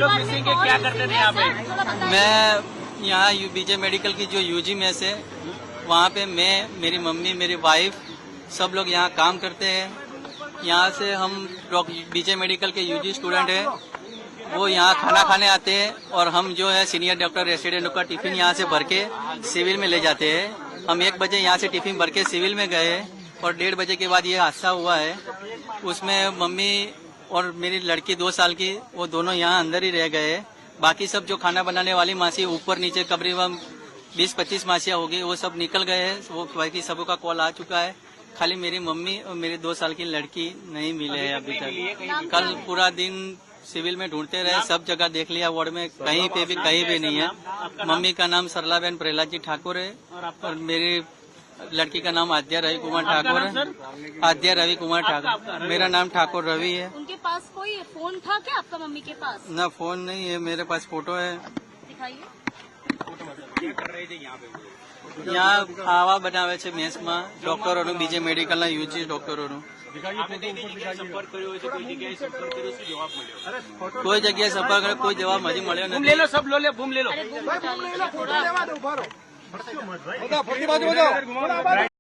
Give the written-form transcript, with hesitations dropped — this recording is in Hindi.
मिसिंग है, क्या करते थे यहाँ पे? मैं यहाँ बीजे मेडिकल की जो यूजी मेस है वहाँ पे मैं, मेरी मम्मी, मेरी वाइफ सब लोग यहाँ काम करते हैं। यहाँ से हम बीजे मेडिकल के यूजी स्टूडेंट हैं, वो यहाँ खाना खाने आते हैं और हम जो है सीनियर डॉक्टर रेसिडेंट का टिफिन यहाँ से भर के सिविल में ले जाते हैं। हम 1 बजे यहाँ से टिफिन भर के सिविल में गए और 1:30 बजे के बाद ये हादसा हुआ है। उसमें मम्मी और मेरी लड़की 2 साल की, वो दोनों यहाँ अंदर ही रह गए। बाकी सब जो खाना बनाने वाली मासी ऊपर नीचे करीबन 20-25 मासियाँ होगी, वो सब निकल गए हैं। वो बाकी सबों का कॉल आ चुका है। खाली मेरी मम्मी और मेरी 2 साल की लड़की नहीं मिले हैं अभी तक। कल पूरा दिन सिविल में ढूंढते रहे, सब जगह देख लिया, वार्ड में कहीं भी नहीं है। मम्मी का नाम सरलाबेन प्रहलाद जी ठाकुर है और मेरी लड़की का नाम आद्या रवि कुमार ठाकुर है। आद्या रवि कुमार ठाकुर। मेरा नाम ठाकुर रवि है। उनके पास कोई फोन था क्या आपका मम्मी के पास? ना फोन नहीं है, मेरे पास फोटो है। दिखाइए। क्या कर रहे थे यहाँ पे? यहाँ आवा बनावे છે મેસમાં ડોક્ટરોનું, બીજે મેડિકલના યુજી ડોક્ટરોનું। સંપર્ક કર્યો છે, કોઈ જગ્યાએ સંપર્ક કર્યો, શું જવાબ મળ્યો? કોઈ જગ્યાએ સંપર્ક કર્યો, કોઈ જવાબ હજી મળ્યો બૂમ નથી। ले लो, सब लो ले, बूम ले लो। अरे बूम उठा लीजिए, थोड़ा।